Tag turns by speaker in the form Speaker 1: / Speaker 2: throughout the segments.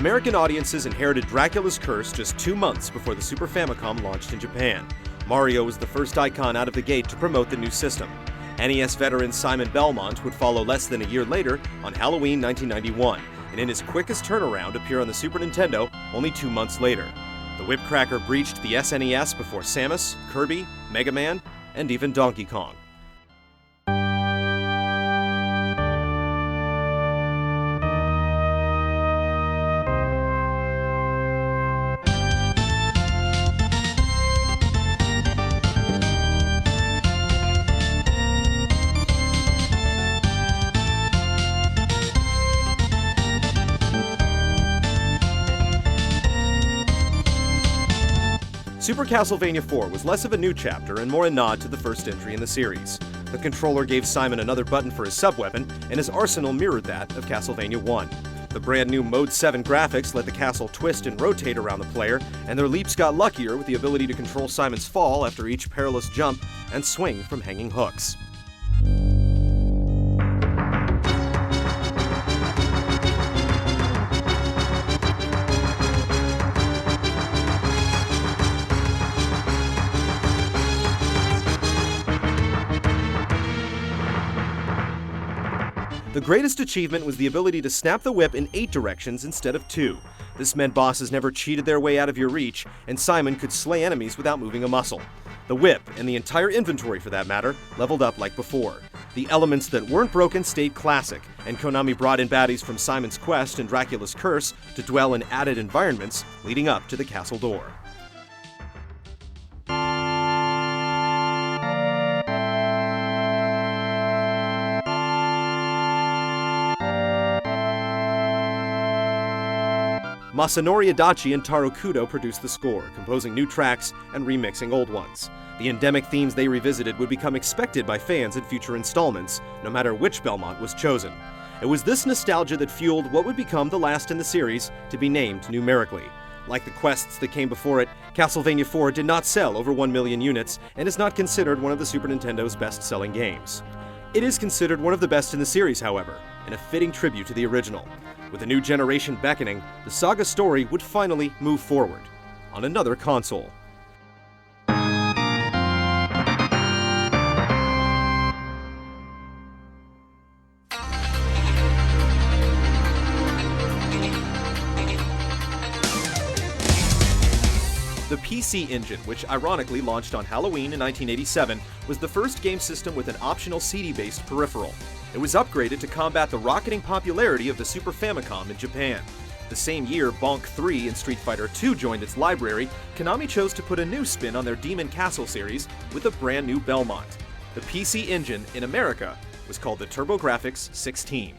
Speaker 1: American audiences inherited Dracula's curse just 2 months before the Super Famicom launched in Japan. Mario was the first icon out of the gate to promote the new system. NES veteran Simon Belmont would follow less than a year later on Halloween 1991, and in his quickest turnaround appear on the Super Nintendo only 2 months later. The whipcracker breached the SNES before Samus, Kirby, Mega Man, and even Donkey Kong. Super Castlevania IV was less of a new chapter and more a nod to the first entry in the series. The controller gave Simon another button for his sub-weapon, and his arsenal mirrored that of Castlevania I. The brand new Mode 7 graphics let the castle twist and rotate around the player, and their leaps got luckier with the ability to control Simon's fall after each perilous jump and swing from hanging hooks. The greatest achievement was the ability to snap the whip in 8 directions instead of 2. This meant bosses never cheated their way out of your reach, and Simon could slay enemies without moving a muscle. The whip, and the entire inventory for that matter, leveled up like before. The elements that weren't broken stayed classic, and Konami brought in baddies from Simon's Quest and Dracula's Curse to dwell in added environments leading up to the castle door. Masanori Adachi and Taro Kudo produced the score, composing new tracks and remixing old ones. The endemic themes they revisited would become expected by fans in future installments, no matter which Belmont was chosen. It was this nostalgia that fueled what would become the last in the series to be named numerically. Like the quests that came before it, Castlevania IV did not sell over 1 million units and is not considered one of the Super Nintendo's best-selling games. It is considered one of the best in the series, however, and a fitting tribute to the original. With a new generation beckoning, the saga story would finally move forward on another console. The PC Engine, which ironically launched on Halloween in 1987, was the first game system with an optional CD-based peripheral. It was upgraded to combat the rocketing popularity of the Super Famicom in Japan. The same year Bonk 3 and Street Fighter II joined its library, Konami chose to put a new spin on their Demon Castle series with a brand new Belmont. The PC Engine in America was called the TurboGrafx 16.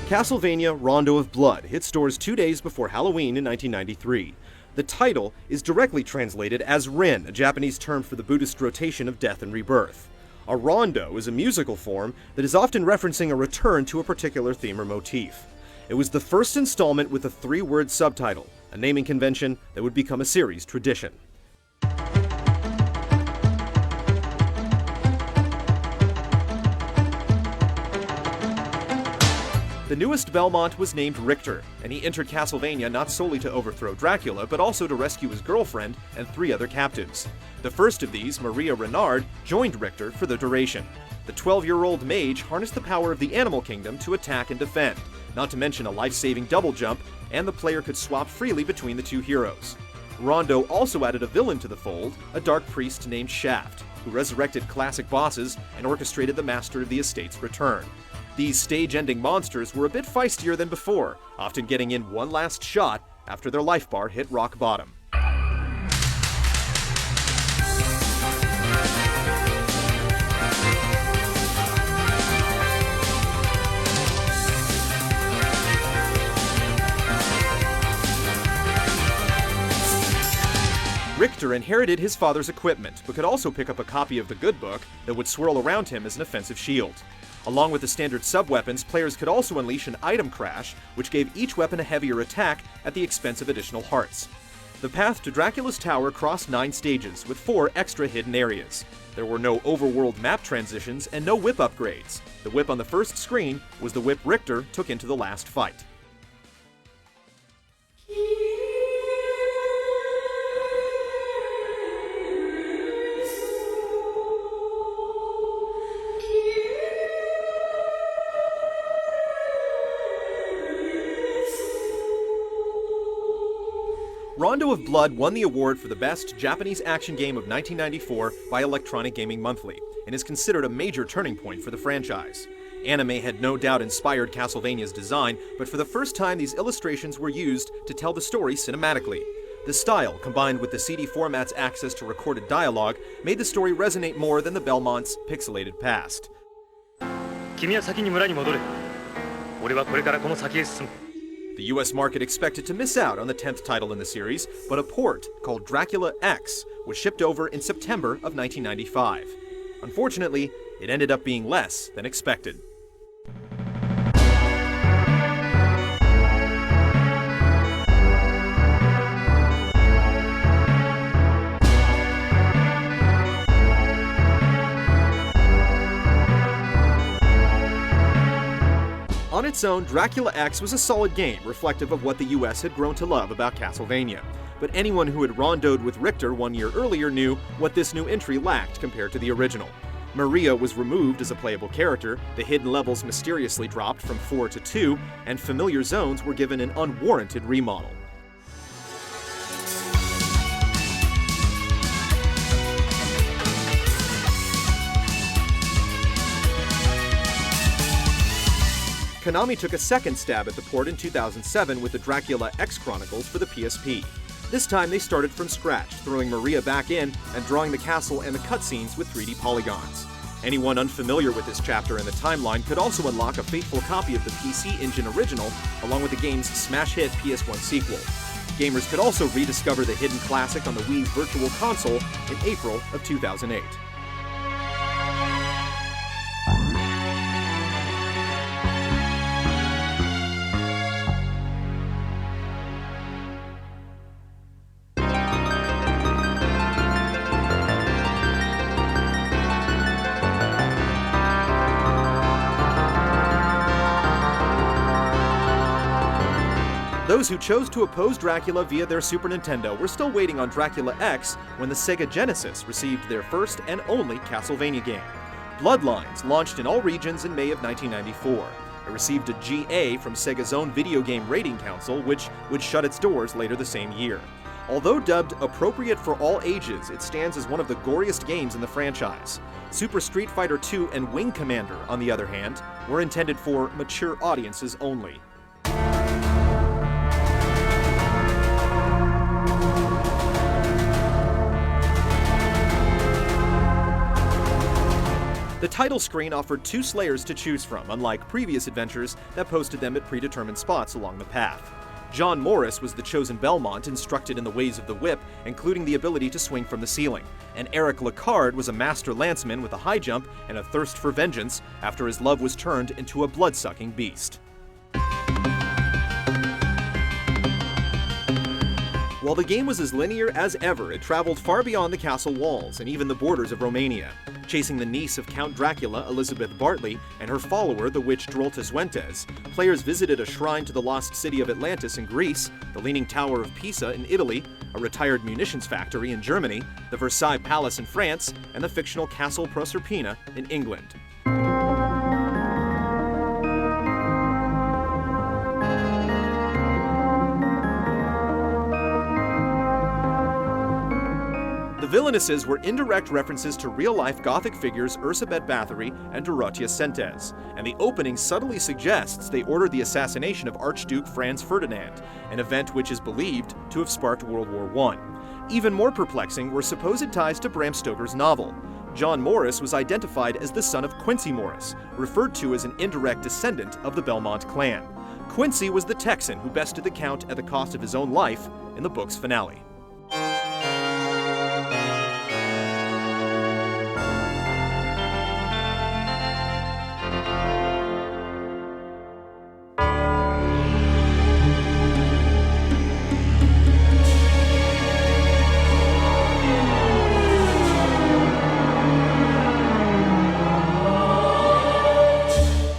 Speaker 1: Castlevania Rondo of Blood hit stores 2 days before Halloween in 1993. The title is directly translated as Ren, a Japanese term for the Buddhist rotation of death and rebirth. A rondo is a musical form that is often referencing a return to a particular theme or motif. It was the first installment with a 3-word subtitle, a naming convention that would become a series tradition. The newest Belmont was named Richter, and he entered Castlevania not solely to overthrow Dracula, but also to rescue his girlfriend and 3 other captives. The first of these, Maria Renard, joined Richter for the duration. The 12-year-old mage harnessed the power of the animal kingdom to attack and defend, not to mention a life-saving double jump, and the player could swap freely between the 2 heroes. Rondo also added a villain to the fold, a dark priest named Shaft, who resurrected classic bosses and orchestrated the Master of the Estate's return. These stage-ending monsters were a bit feistier than before, often getting in one last shot after their life bar hit rock bottom. Richter inherited his father's equipment, but could also pick up a copy of the Good Book that would swirl around him as an offensive shield. Along with the standard sub-weapons, players could also unleash an item crash, which gave each weapon a heavier attack at the expense of additional hearts. The path to Dracula's tower crossed 9 stages, with 4 extra hidden areas. There were no overworld map transitions and no whip upgrades. The whip on the first screen was the whip Richter took into the last fight. Rondo of Blood won the award for the best Japanese action game of 1994 by Electronic Gaming Monthly, and is considered a major turning point for the franchise. Anime had no doubt inspired Castlevania's design, but for the first time these illustrations were used to tell the story cinematically. The style, combined with the CD format's access to recorded dialogue, made the story resonate more than the Belmont's pixelated past.
Speaker 2: 君は先に村に戻れ。俺はこれからこの先へ進む。
Speaker 1: The US market expected to miss out on the 10th title in the series, but a port called Dracula X was shipped over in September of 1995. Unfortunately, it ended up being less than expected. On its own, Dracula X was a solid game, reflective of what the US had grown to love about Castlevania. But anyone who had rondoed with Richter 1 year earlier knew what this new entry lacked compared to the original. Maria was removed as a playable character, the hidden levels mysteriously dropped from 4 to 2, and familiar zones were given an unwarranted remodel. Konami took a second stab at the port in 2007 with the Dracula X Chronicles for the PSP. This time they started from scratch, throwing Maria back in and drawing the castle and the cutscenes with 3D polygons. Anyone unfamiliar with this chapter in the timeline could also unlock a faithful copy of the PC Engine original, along with the game's smash hit PS1 sequel. Gamers could also rediscover the hidden classic on the Wii's Virtual Console in April of 2008. Those who chose to oppose Dracula via their Super Nintendo were still waiting on Dracula X when the Sega Genesis received their first and only Castlevania game. Bloodlines launched in all regions in May of 1994. It received a GA from Sega's own Video Game Rating Council, which would shut its doors later the same year. Although dubbed appropriate for all ages, it stands as one of the goriest games in the franchise. Super Street Fighter II and Wing Commander, on the other hand, were intended for mature audiences only. The title screen offered 2 slayers to choose from, unlike previous adventures that posted them at predetermined spots along the path. John Morris was the chosen Belmont, instructed in the ways of the whip, including the ability to swing from the ceiling, and Eric Lecard was a master lanceman with a high jump and a thirst for vengeance after his love was turned into a blood-sucking beast. While the game was as linear as ever, it traveled far beyond the castle walls and even the borders of Romania. Chasing the niece of Count Dracula, Elizabeth Bartley, and her follower, the witch Drolta Zuentes, players visited a shrine to the lost city of Atlantis in Greece, the Leaning Tower of Pisa in Italy, a retired munitions factory in Germany, the Versailles Palace in France, and the fictional Castle Proserpina in England. The villainesses were indirect references to real-life Gothic figures Ursabet Bathory and Dorothea Sentes, and the opening subtly suggests they ordered the assassination of Archduke Franz Ferdinand, an event which is believed to have sparked World War I. Even more perplexing were supposed ties to Bram Stoker's novel. John Morris was identified as the son of Quincy Morris, referred to as an indirect descendant of the Belmont clan. Quincy was the Texan who bested the Count at the cost of his own life in the book's finale.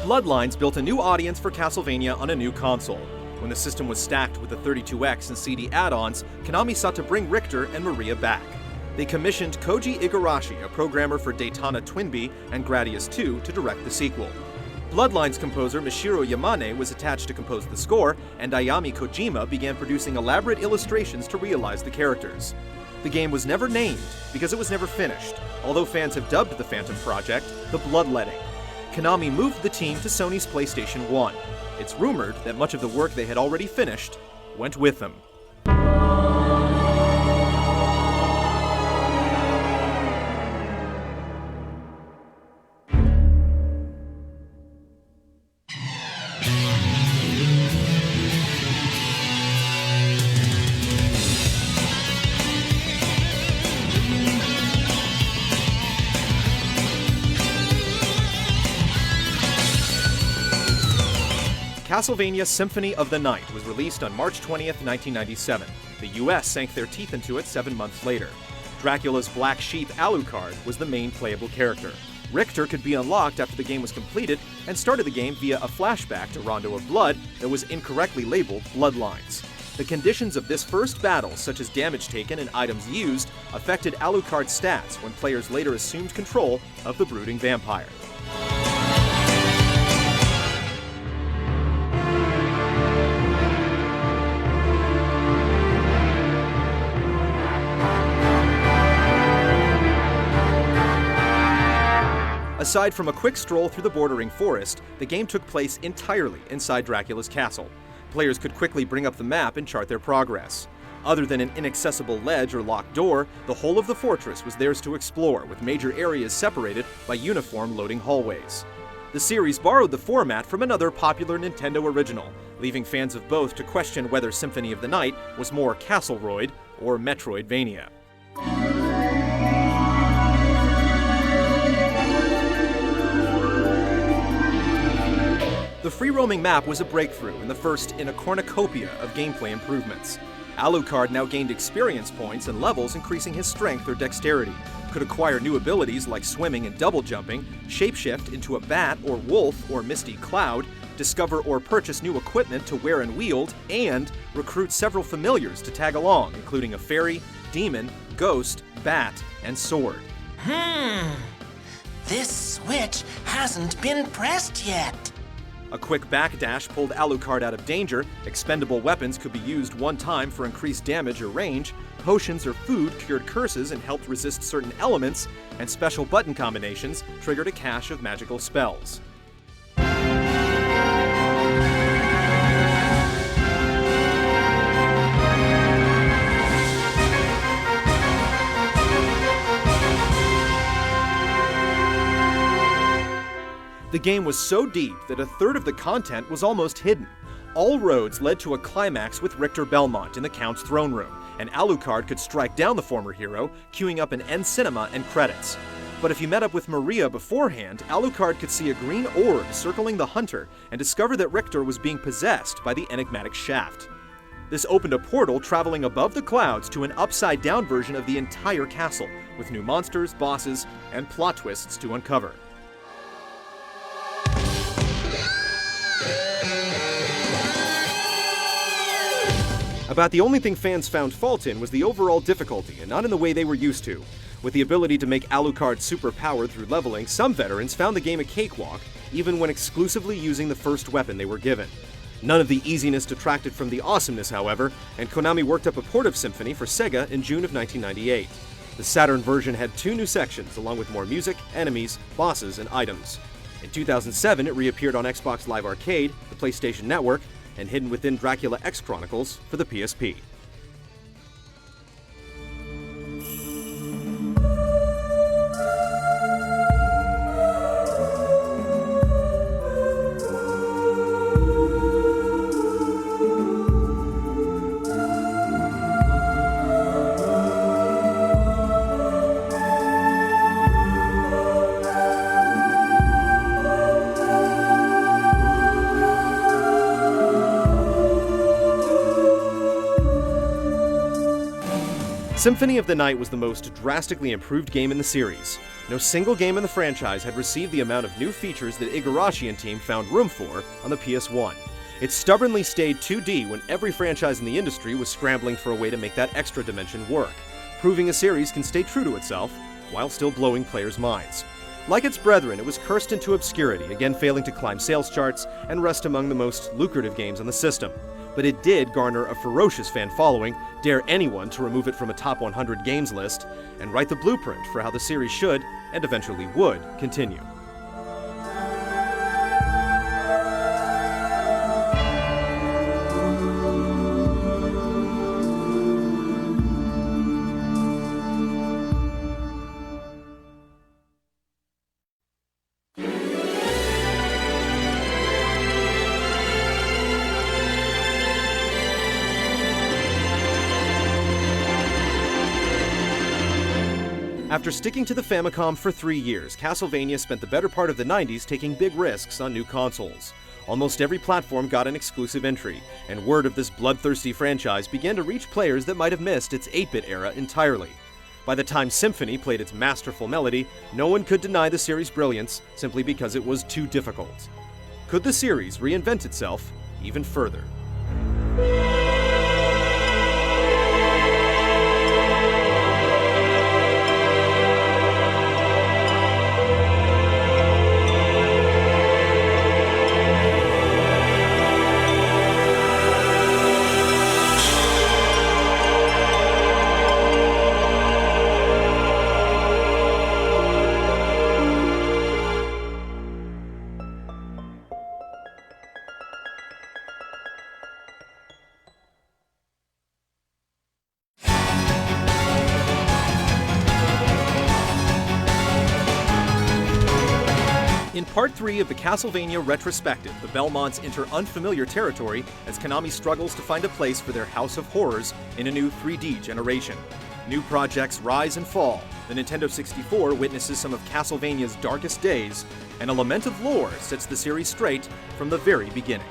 Speaker 1: Bloodlines built a new audience for Castlevania on a new console. When the system was stacked with the 32X and CD add-ons, Konami sought to bring Richter and Maria back. They commissioned Koji Igarashi, a programmer for Daytona Twinbee and Gradius 2, to direct the sequel. Bloodlines composer Mishiro Yamane was attached to compose the score, and Ayami Kojima began producing elaborate illustrations to realize the characters. The game was never named because it was never finished, although fans have dubbed the Phantom Project the Bloodletting. Konami moved the team to Sony's PlayStation 1. It's rumored that much of the work they had already finished went with them. Castlevania Symphony of the Night was released on March 20th, 1997. The US sank their teeth into it 7 months later. Dracula's Black Sheep Alucard was the main playable character. Richter could be unlocked after the game was completed and started the game via a flashback to Rondo of Blood that was incorrectly labeled Bloodlines. The conditions of this first battle, such as damage taken and items used, affected Alucard's stats when players later assumed control of the brooding vampire. Aside from a quick stroll through the bordering forest, the game took place entirely inside Dracula's castle. Players could quickly bring up the map and chart their progress. Other than an inaccessible ledge or locked door, the whole of the fortress was theirs to explore, with major areas separated by uniform loading hallways. The series borrowed the format from another popular Nintendo original, leaving fans of both to question whether Symphony of the Night was more Castleroid or Metroidvania. The free-roaming map was a breakthrough and the first in a cornucopia of gameplay improvements. Alucard now gained experience points and levels increasing his strength or dexterity, could acquire new abilities like swimming and double jumping, shapeshift into a bat or wolf or misty cloud, discover or purchase new equipment to wear and wield, and recruit several familiars to tag along, including a fairy, demon, ghost, bat, and sword.
Speaker 3: This switch hasn't been pressed yet.
Speaker 1: A quick backdash pulled Alucard out of danger, expendable weapons could be used one time for increased damage or range, potions or food cured curses and helped resist certain elements, and special button combinations triggered a cache of magical spells. The game was so deep that a third of the content was almost hidden. All roads led to a climax with Richter Belmont in the Count's throne room, and Alucard could strike down the former hero, queuing up an end cinema and credits. But if you met up with Maria beforehand, Alucard could see a green orb circling the hunter and discover that Richter was being possessed by the enigmatic shaft. This opened a portal traveling above the clouds to an upside-down version of the entire castle, with new monsters, bosses, and plot twists to uncover. About the only thing fans found fault in was the overall difficulty, and not in the way they were used to. With the ability to make Alucard superpowered through leveling, some veterans found the game a cakewalk, even when exclusively using the first weapon they were given. None of the easiness detracted from the awesomeness, however, and Konami worked up a port of Symphony for Sega in June of 1998. The Saturn version had 2 new sections, along with more music, enemies, bosses, and items. In 2007, it reappeared on Xbox Live Arcade, the PlayStation Network, and hidden within Dracula X Chronicles for the PSP. Symphony of the Night was the most drastically improved game in the series. No single game in the franchise had received the amount of new features that Igarashi and team found room for on the PS1. It stubbornly stayed 2D when every franchise in the industry was scrambling for a way to make that extra dimension work, proving a series can stay true to itself while still blowing players' minds. Like its brethren, it was cursed into obscurity, again failing to climb sales charts and rest among the most lucrative games on the system. But it did garner a ferocious fan following, dare anyone to remove it from a top 100 games list, and write the blueprint for how the series should, and eventually would, continue. After sticking to the Famicom for 3 years, Castlevania spent the better part of the 90s taking big risks on new consoles. Almost every platform got an exclusive entry, and word of this bloodthirsty franchise began to reach players that might have missed its 8-bit era entirely. By the time Symphony played its masterful melody, no one could deny the series' brilliance simply because it was too difficult. Could the series reinvent itself even further? In Part 3 of the Castlevania Retrospective, the Belmonts enter unfamiliar territory as Konami struggles to find a place for their House of Horrors in a new 3D generation. New projects rise and fall, the Nintendo 64 witnesses some of Castlevania's darkest days, and a lament of lore sets the series straight from the very beginning.